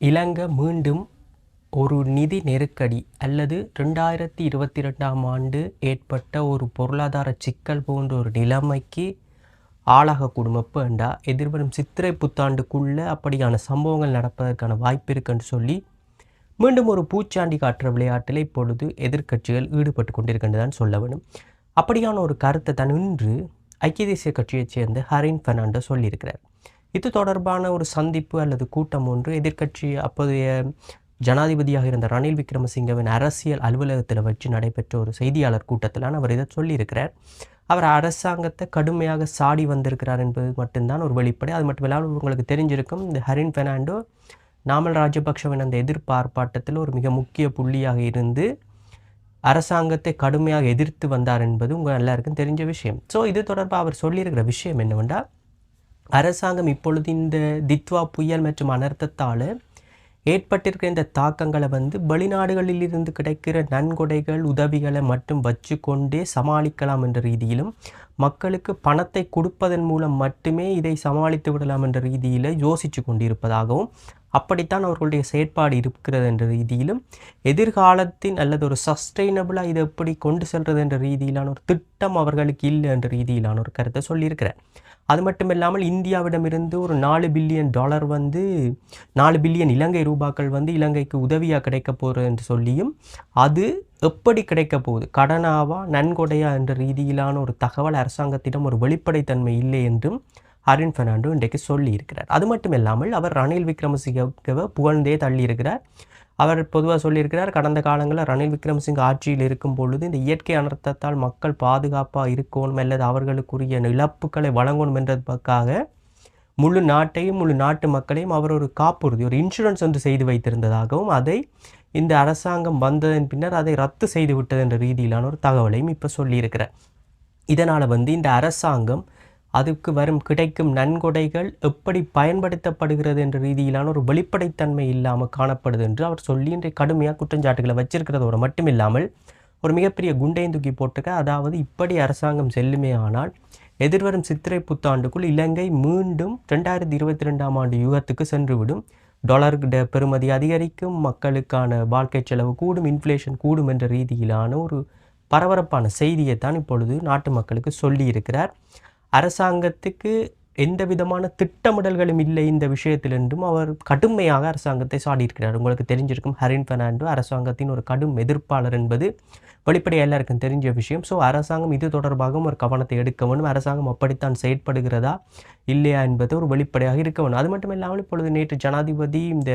இலங்கை மீண்டும் ஒரு நிதி நெருக்கடி அல்லது 2022ஆம் ஆண்டு ஏற்பட்ட ஒரு பொருளாதார சிக்கல் போன்ற ஒரு நிலைமைக்கு ஆளாகக்கூடும். எப்பண்டா எதிர்வரும் சித்திரை புத்தாண்டுக்குள்ளே அப்படியான சம்பவங்கள் நடப்பதற்கான வாய்ப்பு இருக்குன்னு சொல்லி மீண்டும் ஒரு பூச்சாண்டி காட்டுற விளையாட்டில் இப்பொழுது எதிர்க்கட்சிகள் ஈடுபட்டு கொண்டிருக்கின்றதான் சொல்ல வேண்டும். அப்படியான ஒரு கருத்தை தான் இன்று ஐக்கிய தேசிய கட்சியைச் சேர்ந்த ஹரின் பெர்னாண்டோ சொல்லியிருக்கிறார். இது தொடர்பான ஒரு சந்திப்பு அல்லது கூட்டம் ஒன்று எதிர்க்கட்சி அப்போதைய ஜனாதிபதியாக இருந்த ரணில் விக்ரமசிங்கவின் அரசியல் அலுவலகத்தில் வச்சு நடைபெற்ற ஒரு செய்தியாளர் கூட்டத்தில் அவர் இதை சொல்லியிருக்கிறார். அவர் அரசாங்கத்தை கடுமையாக சாடி வந்திருக்கிறார் என்பது மட்டும்தான் ஒரு வெளிப்படை. அது மட்டும் இல்லாமல் உங்களுக்கு தெரிஞ்சிருக்கும், இந்த ஹரின் பெர்னாண்டோ நாமல் ராஜபக்ஷவின் அந்த எதிர்ப்பார்ப்பாட்டத்தில் ஒரு மிக முக்கிய புள்ளியாக இருந்து அரசாங்கத்தை கடுமையாக எதிர்த்து வந்தார் என்பது உங்கள் எல்லாருக்கும் தெரிஞ்ச விஷயம். ஸோ இது தொடர்பாக அவர் சொல்லியிருக்கிற விஷயம் என்னவென்றால், அரசாங்கம் இப்பொழுது இந்த தித்வா புயல் மற்றும் அனர்த்தத்தால் ஏற்பட்டிருக்கிற இந்த தாக்கங்களை வெளிநாடுகளில் இருந்து கிடைக்கிற நன்கொடைகள் உதவிகளை மட்டும் வச்சு கொண்டே சமாளிக்கலாம் என்ற ரீதியிலும், மக்களுக்கு பணத்தை கொடுப்பதன் மூலம் மட்டுமே இதை சமாளித்து விடலாம் என்ற ரீதியில் யோசித்து கொண்டிருப்பதாகவும், அப்படித்தான் அவர்களுடைய செயற்பாடு இருக்கிறது என்ற ரீதியிலும், எதிர்காலத்தின் அல்லது ஒரு சஸ்டெயினபிளாக இதை எப்படி கொண்டு செல்வது என்ற ரீதியிலான ஒரு திட்டம் அவர்களுக்கு இல்லை என்ற ரீதியிலான ஒரு கருத்தை சொல்லியிருக்கிறார். அது மட்டும் இல்லாமல் இந்தியாவிடமிருந்து ஒரு $4 பில்லியன் 4 பில்லியன் இலங்கை ரூபாக்கள் இலங்கைக்கு உதவியாக கிடைக்க போகிறது என்று சொல்லியும், அது எப்படி கிடைக்க போகுது, கடனாவா நன்கொடையா என்ற ரீதியிலான ஒரு தகவல் அரசாங்கத்திடம் ஒரு வெளிப்படைத்தன்மை இல்லை என்றும் ஹரின் பெர்னாண்டோ இன்றைக்கு சொல்லியிருக்கிறார். அது மட்டும் இல்லாமல் அவர் ரணில் விக்ரமசிங்கவை புகழ்ந்தே தள்ளியிருக்கிறார். அவர் பொதுவாக சொல்லியிருக்கிறார், கடந்த காலங்களில் ரணில் விக்ரமசிங்க ஆட்சியில் இருக்கும் பொழுது இந்த இயற்கை அனர்த்தத்தால் மக்கள் பாதுகாப்பாக இருக்கணும் அல்லது அவர்களுக்குரிய இழப்புகளை வழங்கணும் என்றதுக்காக முழு நாட்டையும் முழு நாட்டு மக்களையும் அவர் ஒரு காப்புறுதி, ஒரு இன்சூரன்ஸ் ஒன்று செய்து வைத்திருந்ததாகவும், அதை இந்த அரசாங்கம் வந்ததன் பின்னர் அதை ரத்து செய்து விட்டது என்ற ரீதியிலான ஒரு தகவலையும் இப்போ சொல்லியிருக்கிறார். இதனால் இந்த அரசாங்கம் அதுக்கு கிடைக்கும் நன்கொடைகள் எப்படி பயன்படுத்தப்படுகிறது என்ற ரீதியிலான ஒரு வெளிப்படைத்தன்மை இல்லாமல் காணப்படுது என்று அவர் சொல்லி இன்றைய கடுமையாக குற்றச்சாட்டுகளை வச்சிருக்கிறதோடு மட்டும் இல்லாமல் ஒரு மிகப்பெரிய குண்டையும் தூக்கி போட்டுக்க. அதாவது இப்படி அரசாங்கம் செல்லுமே ஆனால் எதிர்வரும் சித்திரை புத்தாண்டுக்குள் இலங்கை மீண்டும் 2022ஆம் ஆண்டு யுகத்துக்கு சென்றுவிடும். டாலருக்கு பெறுமதி அதிகரிக்கும், மக்களுக்கான வாழ்க்கை செலவு கூடும், இன்ஃப்ளேஷன் கூடும் என்ற ரீதியிலான ஒரு பரபரப்பான செய்தியை தான் இப்பொழுது நாட்டு மக்களுக்கு சொல்லியிருக்கிறார். அரசாங்கத்துக்கு எந்த விதமான திட்டமிடல்களும் இல்லை இந்த விஷயத்தில் என்றும் அவர் கடுமையாக அரசாங்கத்தை சாடியிருக்கிறார். உங்களுக்கு தெரிஞ்சிருக்கும், ஹரின் பெர்னாண்டோ அரசாங்கத்தின் ஒரு கடும் எதிர்ப்பாளர் என்பது வெளிப்படையாக எல்லாருக்கும் தெரிஞ்ச விஷயம். ஸோ அரசாங்கம் இது தொடர்பாகவும் ஒரு கவனத்தை எடுக்க வேண்டும். அரசாங்கம் அப்படித்தான் செயற்படுகிறதா இல்லையா என்பது ஒரு வெளிப்படையாக இருக்க வேண்டும். அது மட்டும் இல்லாமல் இப்பொழுது நேற்று ஜனாதிபதி இந்த